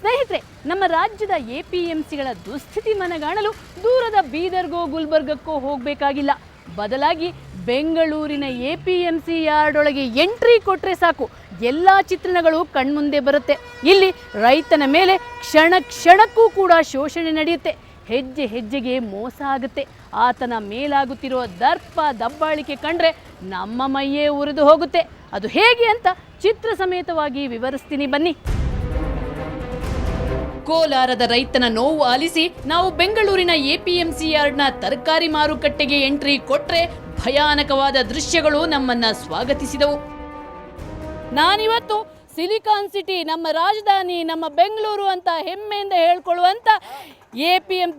ಸ್ನೇಹಿತರೆ, ನಮ್ಮ ರಾಜ್ಯದ ಎಪಿಎಂಸಿಗಳ ದುಸ್ಥಿತಿ ಮನಗಾಣಲು ದೂರದ ಬೀದರ್ಗೋ ಗುಲ್ಬರ್ಗಕ್ಕೋ ಹೋಗಬೇಕಾಗಿಲ್ಲ. ಬದಲಾಗಿ ಬೆಂಗಳೂರಿನ ಎಪಿಎಂಸಿ ಯಾರ್ಡ್ ಒಳಗೆ ಎಂಟ್ರಿ ಕೊಟ್ಟರೆ ಸಾಕು, ಎಲ್ಲ ಚಿತ್ರಣಗಳು ಕಣ್ಮುಂದೆ ಬರುತ್ತೆ. ಇಲ್ಲಿ ರೈತನ ಮೇಲೆ ಕ್ಷಣ ಕ್ಷಣಕ್ಕೂ ಕೂಡ ಶೋಷಣೆ ನಡೆಯುತ್ತೆ. ಹೆಜ್ಜೆ ಹೆಜ್ಜೆಗೆ ಮೋಸ ಆಗುತ್ತೆ. ಆತನ ಮೇಲಾಗುತ್ತಿರುವ ದರ್ಪ ದಬ್ಬಾಳಿಕೆ ಕಂಡ್ರೆ ನಮ್ಮ ಮೈಯೇ ಉರಿದು ಹೋಗುತ್ತೆ. ಅದು ಹೇಗೆ ಅಂತ ಚಿತ್ರ ಸಮೇತವಾಗಿ ವಿವರಿಸ್ತೀನಿ ಬನ್ನಿ. ಕೋಲಾರದ ರೈತನ ನೋವು ಆಲಿಸಿ ನಾವು ಬೆಂಗಳೂರಿನ ಎಪಿಎಂಸಿ ಯಾರ್ಡ್ನ ತರಕಾರಿ ಮಾರುಕಟ್ಟೆಗೆ ಎಂಟ್ರಿ ಕೊಟ್ರೆ ಭಯಾನಕವಾದ ದೃಶ್ಯಗಳು ನಮ್ಮನ್ನ ಸ್ವಾಗತಿಸಿದವು. ನಾನಿವತ್ತು ಸಿಲಿಕಾನ್ ಸಿಟಿ, ನಮ್ಮ ರಾಜಧಾನಿ, ನಮ್ಮ ಬೆಂಗಳೂರು ಅಂತ ಹೆಮ್ಮೆಯಿಂದ ಹೇಳ್ಕೊಳ್ಳುವಂಥ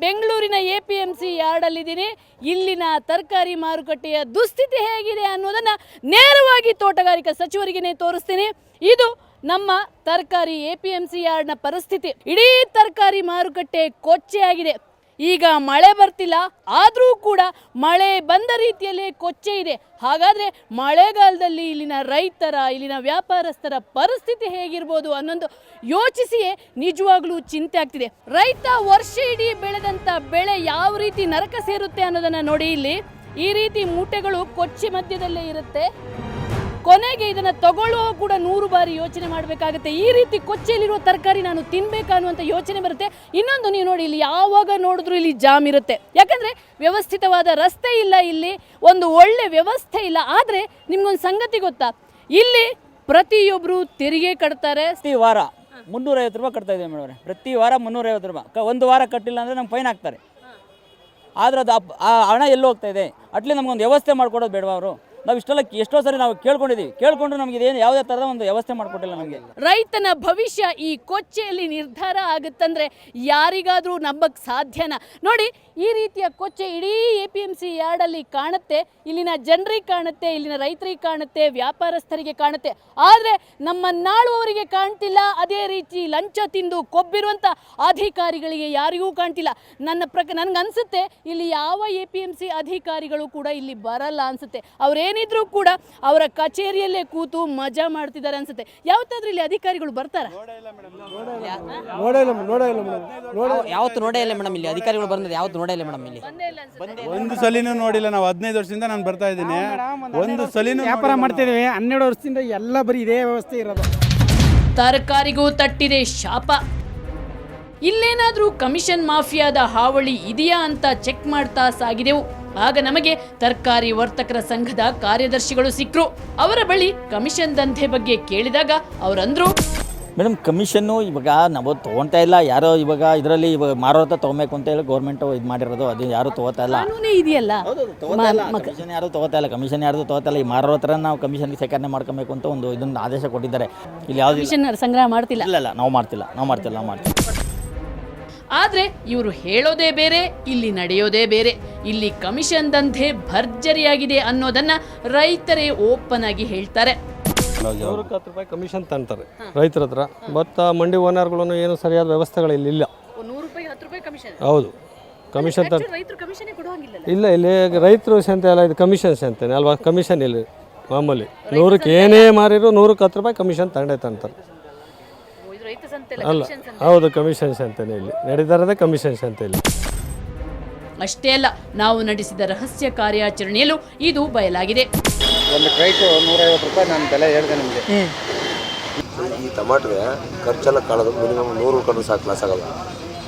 ಬೆಂಗಳೂರಿನ ಎಪಿಎಂಸಿ ಯಾರ್ಡಲ್ಲಿದ್ದೀನಿ. ಇಲ್ಲಿನ ತರಕಾರಿ ಮಾರುಕಟ್ಟೆಯ ದುಸ್ಥಿತಿ ಹೇಗಿದೆ ಅನ್ನೋದನ್ನು ನೇರವಾಗಿ ತೋಟಗಾರಿಕಾ ಸಚಿವರಿಗೇ ತೋರಿಸ್ತೀನಿ. ಇದು ನಮ್ಮ ತರಕಾರಿ ಎಪಿಎಂಸಿ ಯಾರ್ಡ್ನ ಪರಿಸ್ಥಿತಿ. ಇಡೀ ತರಕಾರಿ ಮಾರುಕಟ್ಟೆ ಕೊಚ್ಚೆಯಾಗಿದೆ. ಈಗ ಮಳೆ ಬರ್ತಿಲ್ಲ, ಆದರೂ ಕೂಡ ಮಳೆ ಬಂದ ರೀತಿಯಲ್ಲೇ ಕೊಚ್ಚೆ ಇದೆ. ಹಾಗಾದರೆ ಮಳೆಗಾಲದಲ್ಲಿ ಇಲ್ಲಿನ ರೈತರ, ಇಲ್ಲಿನ ವ್ಯಾಪಾರಸ್ಥರ ಪರಿಸ್ಥಿತಿ ಹೇಗಿರ್ಬೋದು ಅನ್ನೊಂದು ಯೋಚಿಸಿಯೇ ನಿಜವಾಗ್ಲೂ ಚಿಂತೆ ಆಗ್ತಿದೆ. ರೈತ ವರ್ಷ ಇಡೀ ಬೆಳೆದಂಥ ಬೆಳೆ ಯಾವ ರೀತಿ ನರಕ ಸೇರುತ್ತೆ ಅನ್ನೋದನ್ನು ನೋಡಿ. ಇಲ್ಲಿ ಈ ರೀತಿ ಮೂಟೆಗಳು ಕೊಚ್ಚೆ ಮಧ್ಯದಲ್ಲೇ ಇರುತ್ತೆ. ಕೊನೆಗೆ ಇದನ್ನು ತಗೊಳ್ಳೋ ಕೂಡ 100 ಬಾರಿ ಯೋಚನೆ ಮಾಡಬೇಕಾಗುತ್ತೆ. ಈ ರೀತಿ ಕೊಚ್ಚೆಯಲ್ಲಿರುವ ತರಕಾರಿ ನಾನು ತಿನ್ಬೇಕಾ ಅನ್ನುವಂಥ ಯೋಚನೆ ಬರುತ್ತೆ. ಇನ್ನೊಂದು ನೀವು ನೋಡಿ, ಇಲ್ಲಿ ಯಾವಾಗ ನೋಡಿದ್ರು ಇಲ್ಲಿ ಜಾಮ್ ಇರುತ್ತೆ. ಯಾಕಂದರೆ ವ್ಯವಸ್ಥಿತವಾದ ರಸ್ತೆ ಇಲ್ಲ, ಇಲ್ಲಿ ಒಂದು ಒಳ್ಳೆ ವ್ಯವಸ್ಥೆ ಇಲ್ಲ. ಆದರೆ ನಿಮ್ಗೊಂದು ಸಂಗತಿ ಗೊತ್ತಾ, ಇಲ್ಲಿ ಪ್ರತಿಯೊಬ್ಬರು ತೆರಿಗೆ ಕಟ್ತಾರೆ. ಪ್ರತಿ ವಾರ 350 ರೂಪಾಯಿ ಕಟ್ತಾ ಇದ್ದೀವಿ ಮೇಡಮ್. ಪ್ರತಿ ವಾರ 350 ರೂಪಾಯಿ. ಒಂದು ವಾರ ಕಟ್ಟಿಲ್ಲ ಅಂದರೆ ನಮ್ಗೆ ಫೈನ್ ಹಾಕ್ತಾರೆ. ಆದರೆ ಅದು ಆ ಹಣ ಎಲ್ಲೂ ಹೋಗ್ತಾ ಇದೆ. ಅಟ್ಲಿ ನಮಗೊಂದು ವ್ಯವಸ್ಥೆ ಮಾಡಿಕೊಡೋದು ಬೇಡವಾ ಅವರು? ನಾವು ಇಷ್ಟೆಲ್ಲ ಎಷ್ಟೋ ಸರಿ ನಾವು ಕೇಳ್ಕೊಂಡಿದ್ದೀವಿ, ಕೇಳ್ಕೊಂಡು ನಮಗೆ ಇದೇನು ಯಾವುದೇ ಥರದ ಒಂದು ವ್ಯವಸ್ಥೆ ಮಾಡಿಕೊಟ್ಟಿಲ್ಲ ನಮಗೆ. ರೈತನ ಭವಿಷ್ಯ ಈ ಕೊಚ್ಚೆಯಲ್ಲಿ ನಿರ್ಧಾರ ಆಗುತ್ತಂದ್ರೆ ಯಾರಿಗಾದರೂ ನಂಬಕ್ಕೆ ಸಾಧ್ಯನಾ? ನೋಡಿ, ಈ ರೀತಿಯ ಕೊಚ್ಚೆ ಇಡೀ ಎಪಿಎಂಸಿ ಯಾರ್ಡಲ್ಲಿ ಕಾಣುತ್ತೆ. ಇಲ್ಲಿನ ಜನರಿಗೆ ಕಾಣುತ್ತೆ, ಇಲ್ಲಿನ ರೈತರಿಗೆ ಕಾಣುತ್ತೆ, ವ್ಯಾಪಾರಸ್ಥರಿಗೆ ಕಾಣುತ್ತೆ. ಆದರೆ ನಮ್ಮನ್ನಾಳುವವರಿಗೆ ಕಾಣ್ತಿಲ್ಲ. ಅದೇ ರೀತಿ ಲಂಚ ತಿಂದು ಕೊಬ್ಬಿರುವಂಥ ಅಧಿಕಾರಿಗಳಿಗೆ ಯಾರಿಗೂ ಕಾಣ್ತಿಲ್ಲ. ನನಗನ್ಸುತ್ತೆ ಇಲ್ಲಿ ಯಾವ ಎಪಿಎಂಸಿ ಅಧಿಕಾರಿಗಳು ಕೂಡ ಇಲ್ಲಿ ಬರಲ್ಲ ಅನ್ಸುತ್ತೆ. ಅವರೇನಿದ್ರು ಕೂಡ ಅವರ ಕಚೇರಿಯಲ್ಲೇ ಕೂತು ಮಜಾ ಮಾಡ್ತಿದ್ದಾರೆ ಅನ್ಸುತ್ತೆ. ಯಾವತ್ತಾದ್ರೂ ಇಲ್ಲಿ ಅಧಿಕಾರಿಗಳು ಬರ್ತಾರ? ಯಾವತ್ತು ನೋಡೇ ಇಲ್ಲ ಮೇಡಮ್. ಇಲ್ಲಿ ಅಧಿಕಾರಿಗಳು ಬಂದ್ರೆ ಯಾವತ್ತು ನೋಡೇ ಇಲ್ಲ ಮೇಡಮ್. ಇಲ್ಲಿ ಒಂದು ಸಲಿನೂ ನೋಡಿಲ್ಲ. ನಾವು 15 ವರ್ಷದಿಂದ ನಾನು ಬರ್ತಾ ಇದ್ದೀನಿ. ಒಂದು ಸಲಿನೂ ವ್ಯಾಪಾರ ಮಾಡ್ತಿದ್ದೀವಿ. 12 ವರ್ಷದಿಂದ ಎಲ್ಲ ಬರೀ ಇದೇ ವ್ಯವಸ್ಥೆ ಇರೋದು. ತರಕಾರಿಗೂ ತಟ್ಟಿದೆ ಶಾಪ. ಇಲ್ಲೇನಾದ್ರೂ ಕಮಿಷನ್ ಮಾಫಿಯಾದ ಹಾವಳಿ ಇದೆಯಾ ಅಂತ ಚೆಕ್ ಮಾಡ್ತಾ ಸಾಗಿದೆವು. ಆಗ ನಮಗೆ ತರಕಾರಿ ವರ್ತಕರ ಸಂಘದ ಕಾರ್ಯದರ್ಶಿಗಳು ಸಿಕ್ಕರು. ಅವರ ಬಳಿ ಕಮಿಷನ್ ದಂಧೆ ಬಗ್ಗೆ ಕೇಳಿದಾಗ ಅವರಂದ್ರು, ಮೇಡಮ್, ಕಮಿಷನ್ನು ಇವಾಗ ನಾವು ತೊಗೊಳ್ತಾ ಇಲ್ಲ. ಯಾರೋ ಇವಾಗ ಇದರಲ್ಲಿ ಇವಾಗ ಮಾರೋತ ತೊಗೊಬೇಕು ಅಂತ ಹೇಳಿ ಗೌರ್ಮೆಂಟು ಇದು ಮಾಡಿರೋದು. ಅದು ಯಾರು ತೊಗೋತಾ ಇಲ್ಲ. ಇದೆಯಲ್ಲ, ಕಮಿಷನ್ ಯಾರು ತೊಗೋತಾ ಇಲ್ಲ. ಕಮಿಷನ್ ಯಾರು ತೊಗೋತಾ ಇಲ್ಲ. ಈ ಮಾರೋ ಹತ್ರ ನಾವು ಕಮಿಷನ್ಗೆ ಸೇಕರಣೆ ಮಾಡ್ಕೊಬೇಕು ಅಂತ ಒಂದು ಇದೊಂದು ಆದೇಶ ಕೊಟ್ಟಿದ್ದಾರೆ. ಇಲ್ಲಿ ಯಾವುದು ಸಂಗ್ರಹ ಮಾಡ್ತಿಲ್ಲ. ಇಲ್ಲ, ನಾವು ಮಾಡ್ತಿಲ್ಲ. ಆದ್ರೆ ಇವರು ಹೇಳೋದೇ ಬೇರೆ, ಇಲ್ಲಿ ನಡೆಯೋದೇ ಬೇರೆ. ಇಲ್ಲಿ ಕಮಿಷನ್ ದಂಧೆ ಭರ್ಜರಿಯಾಗಿದೆ ಅನ್ನೋದನ್ನ ರೈತರೇ ಓಪನ್ ಆಗಿ ಹೇಳ್ತಾರೆ. 110 ರೂಪಾಯಿ ಕಮಿಷನ್ ತಂತಾರೆ ರೈತರ ಹತ್ರ. ಮತ್ತು ಮಂಡಿ ಓನರ್ಗಳು ಏನು ಸರಿಯಾದ ವ್ಯವಸ್ಥೆಗಳು ಇಲ್ಲಿ ಇಲ್ಲ. ಹೌದು, ಕಮಿಷನ್ ಇಲ್ಲ. ಇಲ್ಲಿ ರೈತರು ಸಂತೆ ಅಲ್ಲ, ಇದು ಕಮಿಷನ್ ಸಂತೆನೆ ಅಲ್ವಾ? ಕಮಿಷನ್ ಇಲ್ಲ ಮಾಮೂಲಿ. 100ಕ್ಕೆ ಏನೇ ಮಾರಿದ್ರು 110 ರೂಪಾಯಿ ಕಮಿಷನ್ ತಂತಾರೆ. ಅಲ್ಲ, ಹೌದು, ಕಮಿಷನ್ ಸಂತೆನೆ ಇಲ್ಲಿ ನಡೀತಾರದೆ. ಕಮಿಷನ್ ಸಂತೆಯಲ್ಲಿ ಅಷ್ಟೇ ಅಲ್ಲ, ನಾವು ನಡೆಸಿದ ರಹಸ್ಯ ಕಾರ್ಯಾಚರಣೆಯಲ್ಲೂ ಇದು ಬಯಲಾಗಿದೆ. ಒಂದು ಕ್ರೈಟ್ 150 ರೂಪಾಯಿ ನಾನು ಬೆಲೆ ಹೇಳಿದೆ ನಿಮಗೆ. ಈ ಟಮಾಟ್ಗೆ ಖರ್ಚೆಲ್ಲ ಕಾಳೋದು ಮಿನಿಮಮ್ 100 ಕಡೆ ಸಾಕು, ಲಾಸ್ ಆಗಲ್ಲ.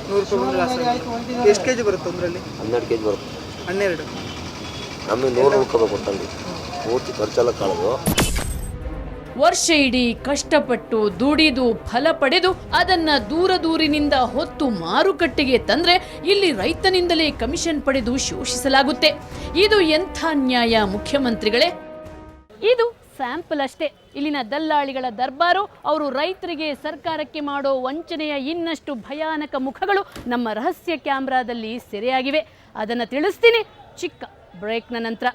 100 ಎಷ್ಟು ಕೆಜಿ ಬರುತ್ತೆ? ಅದರಲ್ಲಿ 12 ಕೆಜಿ ಬರುತ್ತೆ. 12 ನಮಗೆ 100 ರೂಪಾಯಿ ಕೊಟ್ಟಲ್ಲಿ ಪೂರ್ತಿ ಖರ್ಚೆಲ್ಲ ಕಾಳೋದು. ವರ್ಷ ಇಡೀ ಕಷ್ಟಪಟ್ಟು ದುಡಿದು ಫಲ ಪಡೆದು ಅದನ್ನ ದೂರದೂರಿನಿಂದ ಹೊತ್ತು ಮಾರುಕಟ್ಟೆಗೆ ತಂದ್ರೆ ಇಲ್ಲಿ ರೈತನಿಂದಲೇ ಕಮಿಷನ್ ಪಡೆದು ಶೋಷಿಸಲಾಗುತ್ತೆ. ಇದು ಎಂಥ ನ್ಯಾಯ ಮುಖ್ಯಮಂತ್ರಿಗಳೇ? ಇದು ಸ್ಯಾಂಪಲ್ ಅಷ್ಟೇ. ಇಲ್ಲಿನ ದಲ್ಲಾಳಿಗಳ ದರ್ಬಾರು, ಅವರು ರೈತರಿಗೆ, ಸರ್ಕಾರಕ್ಕೆ ಮಾಡೋ ವಂಚನೆಯ ಇನ್ನಷ್ಟು ಭಯಾನಕ ಮುಖಗಳು ನಮ್ಮ ರಹಸ್ಯ ಕ್ಯಾಮ್ರಾದಲ್ಲಿ ಸೆರೆಯಾಗಿವೆ. ಅದನ್ನು ತಿಳಿಸ್ತೀನಿ ಚಿಕ್ಕ ಬ್ರೇಕ್ನ ನಂತರ.